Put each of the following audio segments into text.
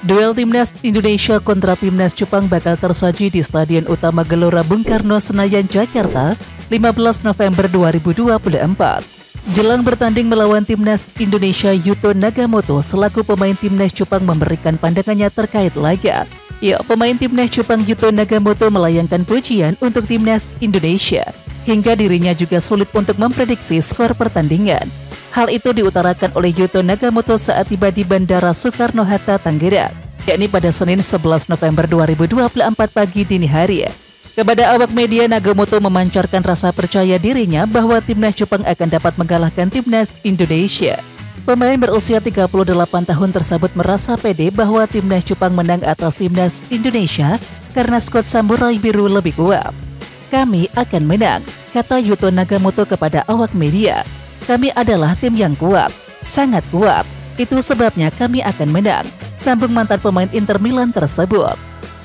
Duel Timnas Indonesia kontra Timnas Jepang bakal tersaji di Stadion Utama Gelora Bung Karno, Senayan, Jakarta, 15 November 2024. Jelang bertanding melawan Timnas Indonesia, Yuto Nagamoto selaku pemain Timnas Jepang memberikan pandangannya terkait laga. Ya, pemain Timnas Jepang Yuto Nagamoto melayangkan pujian untuk Timnas Indonesia, hingga dirinya juga sulit untuk memprediksi skor pertandingan. Hal itu diutarakan oleh Yuto Nagamoto saat tiba di Bandara Soekarno-Hatta, Tangerang, yakni pada Senin 11 November 2024 pagi dini hari. Kepada awak media, Nagamoto memancarkan rasa percaya dirinya bahwa Timnas Jepang akan dapat mengalahkan Timnas Indonesia. Pemain berusia 38 tahun tersebut merasa pede bahwa Timnas Jepang menang atas Timnas Indonesia karena skuad Samurai Biru lebih kuat. "Kami akan menang," kata Yuto Nagamoto kepada awak media. "Kami adalah tim yang kuat, sangat kuat. Itu sebabnya kami akan menang," sambung mantan pemain Inter Milan tersebut.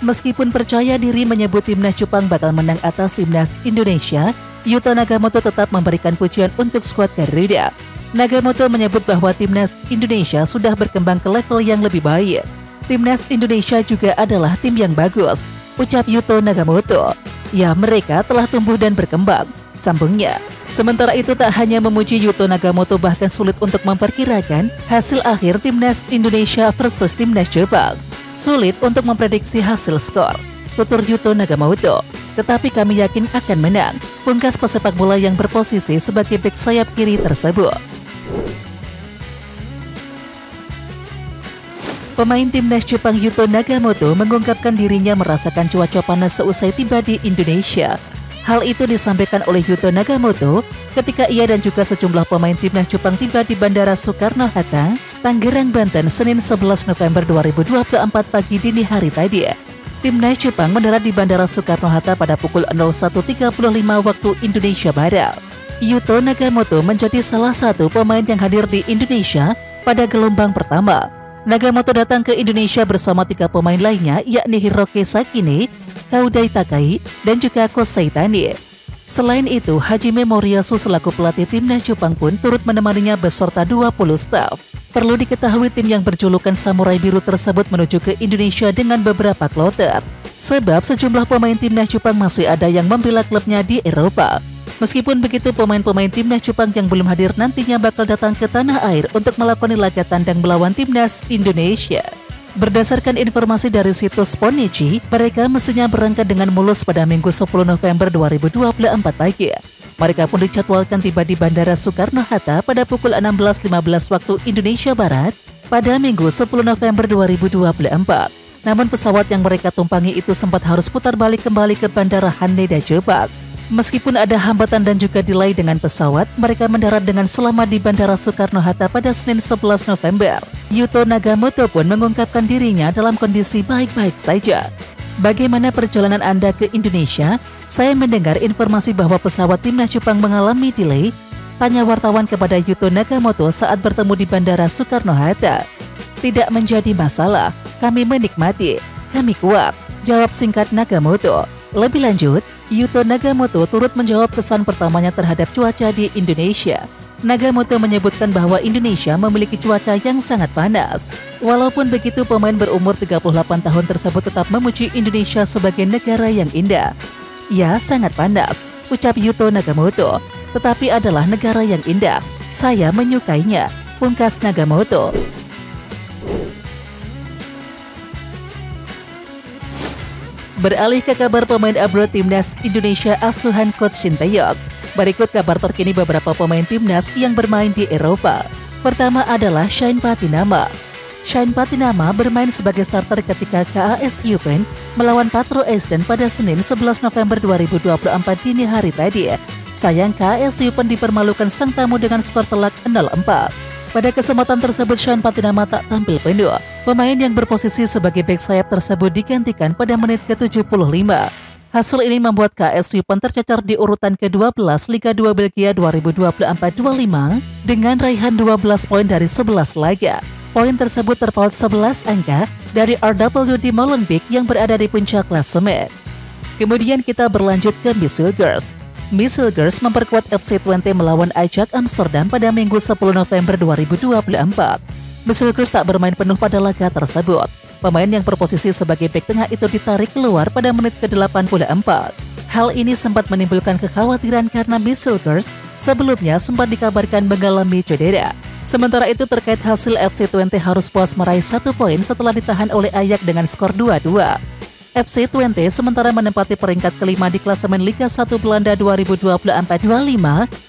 Meskipun percaya diri menyebut Timnas Jepang bakal menang atas Timnas Indonesia, Yuto Nagamoto tetap memberikan pujian untuk skuad Garuda. Nagamoto menyebut bahwa Timnas Indonesia sudah berkembang ke level yang lebih baik. "Timnas Indonesia juga adalah tim yang bagus," ucap Yuto Nagamoto. "Ya, mereka telah tumbuh dan berkembang," sambungnya. Sementara itu, tak hanya memuji, Yuto Nagamoto bahkan sulit untuk memperkirakan hasil akhir Timnas Indonesia versus Timnas Jepang. "Sulit untuk memprediksi hasil skor," tutur Yuto Nagamoto. "Tetapi kami yakin akan menang," pungkas pesepak bola yang berposisi sebagai bek sayap kiri tersebut. Pemain Timnas Jepang Yuto Nagamoto mengungkapkan dirinya merasakan cuaca panas seusai tiba di Indonesia. Hal itu disampaikan oleh Yuto Nagamoto ketika ia dan juga sejumlah pemain Timnas Jepang tiba di Bandara Soekarno-Hatta, Tangerang, Banten, Senin 11 November 2024 pagi dini hari tadi. Timnas Jepang mendarat di Bandara Soekarno-Hatta pada pukul 01.35 waktu Indonesia Barat. Yuto Nagamoto menjadi salah satu pemain yang hadir di Indonesia pada gelombang pertama. Nagamoto datang ke Indonesia bersama 3 pemain lainnya, yakni Hiroki Sakine, Kaudai Takai, dan juga Kosei Tani. Selain itu, Hajime Moriyasu selaku pelatih Timnas Jepang pun turut menemaninya beserta 20 staf. Perlu diketahui, tim yang berjulukan Samurai Biru tersebut menuju ke Indonesia dengan beberapa kloter, sebab sejumlah pemain Timnas Jepang masih ada yang membela klubnya di Eropa. Meskipun begitu, pemain-pemain Timnas Jepang yang belum hadir nantinya bakal datang ke tanah air untuk melakoni laga tandang melawan Timnas Indonesia. Berdasarkan informasi dari situs Ponichi, mereka mestinya berangkat dengan mulus pada Minggu 10 November 2024 pagi. Mereka pun dijadwalkan tiba di Bandara Soekarno-Hatta pada pukul 16.15 waktu Indonesia Barat pada Minggu 10 November 2024. Namun pesawat yang mereka tumpangi itu sempat harus putar balik kembali ke Bandara Haneda, Jepang. Meskipun ada hambatan dan juga delay dengan pesawat, mereka mendarat dengan selamat di Bandara Soekarno-Hatta pada Senin 11 November. Yuto Nagamoto pun mengungkapkan dirinya dalam kondisi baik-baik saja. "Bagaimana perjalanan Anda ke Indonesia? Saya mendengar informasi bahwa pesawat Timnas Jepang mengalami delay," tanya wartawan kepada Yuto Nagamoto saat bertemu di Bandara Soekarno-Hatta. "Tidak menjadi masalah, kami menikmati, kami kuat," jawab singkat Nagamoto. Lebih lanjut, Yuto Nagamoto turut menjawab kesan pertamanya terhadap cuaca di Indonesia. Nagamoto menyebutkan bahwa Indonesia memiliki cuaca yang sangat panas. Walaupun begitu, pemain berumur 38 tahun tersebut tetap memuji Indonesia sebagai negara yang indah. "Ya, sangat panas," ucap Yuto Nagamoto, "tetapi adalah negara yang indah. Saya menyukainya," pungkas Nagamoto. Beralih ke kabar pemain abroad Timnas Indonesia asuhan Coach Shin Tae-yong. Berikut kabar terkini beberapa pemain Timnas yang bermain di Eropa. Pertama adalah Shane Patinama. Shane Patinama bermain sebagai starter ketika KAS Eupen melawan Patro Esden pada Senin 11 November 2024 dini hari tadi. Sayang, KAS Eupen dipermalukan sang tamu dengan skor telak 0-4. Pada kesempatan tersebut, Shane Patinama tak tampil penuh. Pemain yang berposisi sebagai bek sayap tersebut digantikan pada menit ke-75. Hasil ini membuat KAS Eupen tercecer di urutan ke-12 Liga 2 Belgia 2024-25 dengan raihan 12 poin dari 11 laga. Poin tersebut terpaut 11 angka dari RWD Molenbeek yang berada di puncak klasemen. Kemudian kita berlanjut ke Missile Girls. Missile Girls memperkuat FC Twente melawan Ajax Amsterdam pada Minggu 10 November 2024. Missile Girls tak bermain penuh pada laga tersebut. Pemain yang berposisi sebagai bek tengah itu ditarik keluar pada menit ke-84. Hal ini sempat menimbulkan kekhawatiran karena Missile Girls sebelumnya sempat dikabarkan mengalami cedera. Sementara itu terkait hasil FC Twente harus puas meraih 1 poin setelah ditahan oleh Ajax dengan skor 2-2. FC Twente sementara menempati peringkat kelima di klasemen Liga 1 Belanda 2024-25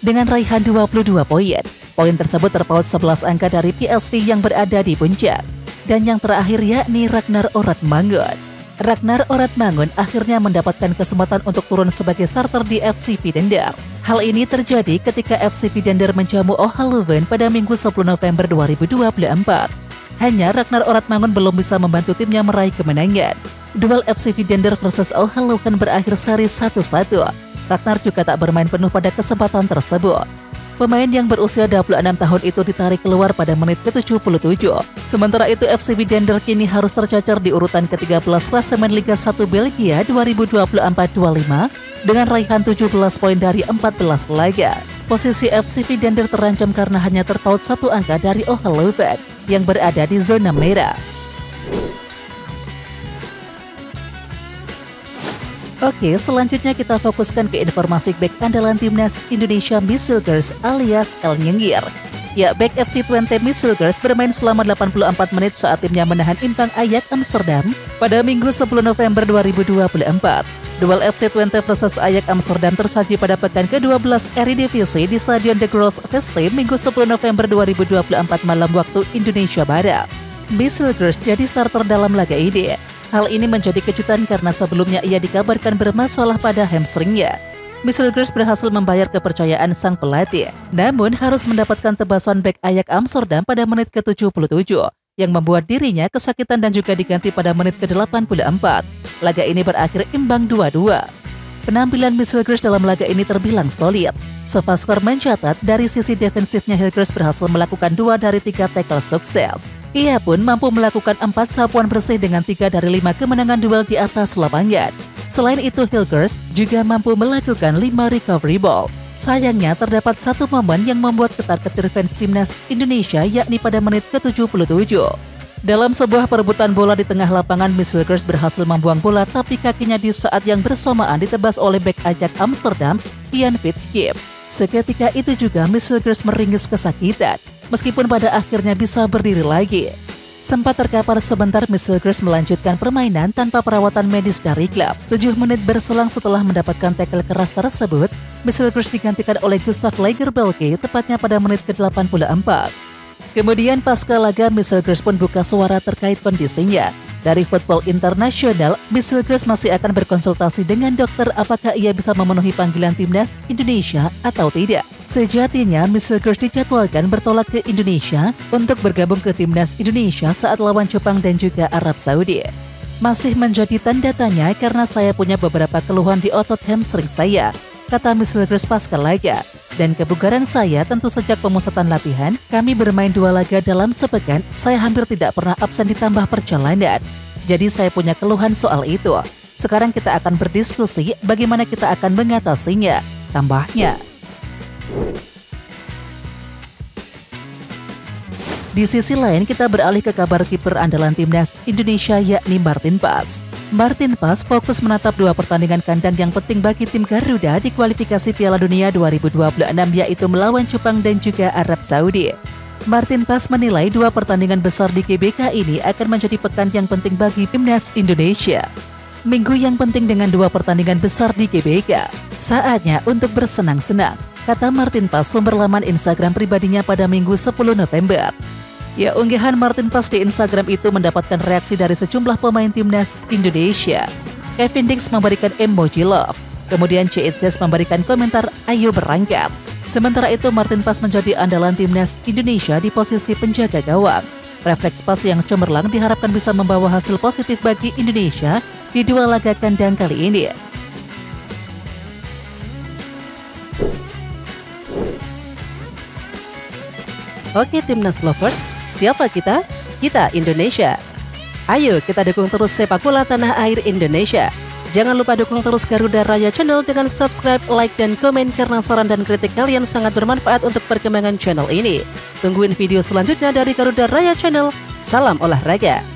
dengan raihan 22 poin. Poin tersebut terpaut 11 angka dari PSV yang berada di puncak. Dan yang terakhir yakni Ragnar Oratmangun. Ragnar Oratmangun akhirnya mendapatkan kesempatan untuk turun sebagai starter di FC Vidender. Hal ini terjadi ketika FC Vidender menjamu OH Leuven pada Minggu 10 November 2024. Hanya Ragnar Oratmangun belum bisa membantu timnya meraih kemenangan. Duel FC Vidender versus OH Leuven berakhir seri 1-1. Ragnar juga tak bermain penuh pada kesempatan tersebut. Pemain yang berusia 26 tahun itu ditarik keluar pada menit ke-77. Sementara itu FC Vidender kini harus tercacar di urutan ke-13 klasemen Liga 1 Belgia 2024-25 dengan raihan 17 poin dari 14 laga. Posisi FC Vidender terancam karena hanya terpaut 1 angka dari OH Leuven yang berada di zona merah. Oke, selanjutnya kita fokuskan ke informasi bek andalan timnas Indonesia Missile Girls alias El Nyengir. Ya, bek FC Twente Missile Girls bermain selama 84 menit saat timnya menahan imbang Ajax Amsterdam pada Minggu 10 November 2024. Duel FC Twente versus Ajax Amsterdam tersaji pada pekan ke-12 Eredivisie di Stadion De Groot Vestem Minggu 10 November 2024 malam waktu Indonesia Barat. Missile Girls jadi starter dalam laga ini. Hal ini menjadi kejutan karena sebelumnya ia dikabarkan bermasalah pada hamstringnya. Missile Girls berhasil membayar kepercayaan sang pelatih, namun harus mendapatkan tebasan bek Ajax Amsterdam pada menit ke-77 yang membuat dirinya kesakitan dan juga diganti pada menit ke-84. Laga ini berakhir imbang 2-2. Penampilan Missile Girls dalam laga ini terbilang solid. SofaScore mencatat dari sisi defensifnya Hillgirls berhasil melakukan 2 dari 3 tackle sukses. Ia pun mampu melakukan 4 sapuan bersih dengan 3 dari 5 kemenangan duel di atas lapangan. Selain itu Hillgirls juga mampu melakukan 5 recovery ball. Sayangnya terdapat satu momen yang membuat ketar-ketir fans timnas Indonesia yakni pada menit ke-77. Dalam sebuah perebutan bola di tengah lapangan, Missile Girls berhasil membuang bola tapi kakinya di saat yang bersamaan ditebas oleh bek Ajax Amsterdam, Ian Fitzgibbon. Seketika itu juga Missile Girls meringis kesakitan, meskipun pada akhirnya bisa berdiri lagi. Sempat terkapar sebentar, Missile Girls melanjutkan permainan tanpa perawatan medis dari klub. 7 menit berselang setelah mendapatkan tackle keras tersebut, Missile Girls digantikan oleh Gustav Lagerbielke tepatnya pada menit ke-84. Kemudian pasca laga, Missile Girls pun buka suara terkait kondisinya. Dari Football International, Missile Girls masih akan berkonsultasi dengan dokter apakah ia bisa memenuhi panggilan timnas Indonesia atau tidak. Sejatinya, Missile Girls dijadwalkan bertolak ke Indonesia untuk bergabung ke timnas Indonesia saat lawan Jepang dan juga Arab Saudi. Masih menjadi tanda tanya karena saya punya beberapa keluhan di otot hamstring saya, kata Missile Girls pasca laga. Dan kebugaran saya tentu sejak pemusatan latihan, kami bermain 2 laga dalam sepekan, saya hampir tidak pernah absen ditambah perjalanan. Jadi saya punya keluhan soal itu. Sekarang kita akan berdiskusi bagaimana kita akan mengatasinya, tambahnya. Di sisi lain, kita beralih ke kabar kiper andalan timnas Indonesia yakni Martin Paes. Martin Paes fokus menatap 2 pertandingan kandang yang penting bagi tim Garuda di kualifikasi Piala Dunia 2026 yaitu melawan Jepang dan juga Arab Saudi. Martin Paes menilai 2 pertandingan besar di GBK ini akan menjadi pekan yang penting bagi timnas Indonesia. Minggu yang penting dengan 2 pertandingan besar di GBK. Saatnya untuk bersenang-senang, kata Martin Paes sumber laman Instagram pribadinya pada Minggu 10 November. Ya, unggahan Martin Paes di Instagram itu mendapatkan reaksi dari sejumlah pemain timnas Indonesia. Kevin Dix memberikan emoji love, kemudian CITS memberikan komentar ayo berangkat. Sementara itu Martin Paes menjadi andalan timnas Indonesia di posisi penjaga gawang. Refleks Paes yang cemerlang diharapkan bisa membawa hasil positif bagi Indonesia di 2 laga kandang kali ini. Oke timnas lovers, siapa kita? Kita Indonesia. Ayo kita dukung terus sepak bola tanah air Indonesia. Jangan lupa dukung terus Garuda Raya Channel dengan subscribe, like, dan komen karena saran dan kritik kalian sangat bermanfaat untuk perkembangan channel ini. Tungguin video selanjutnya dari Garuda Raya Channel. Salam olahraga.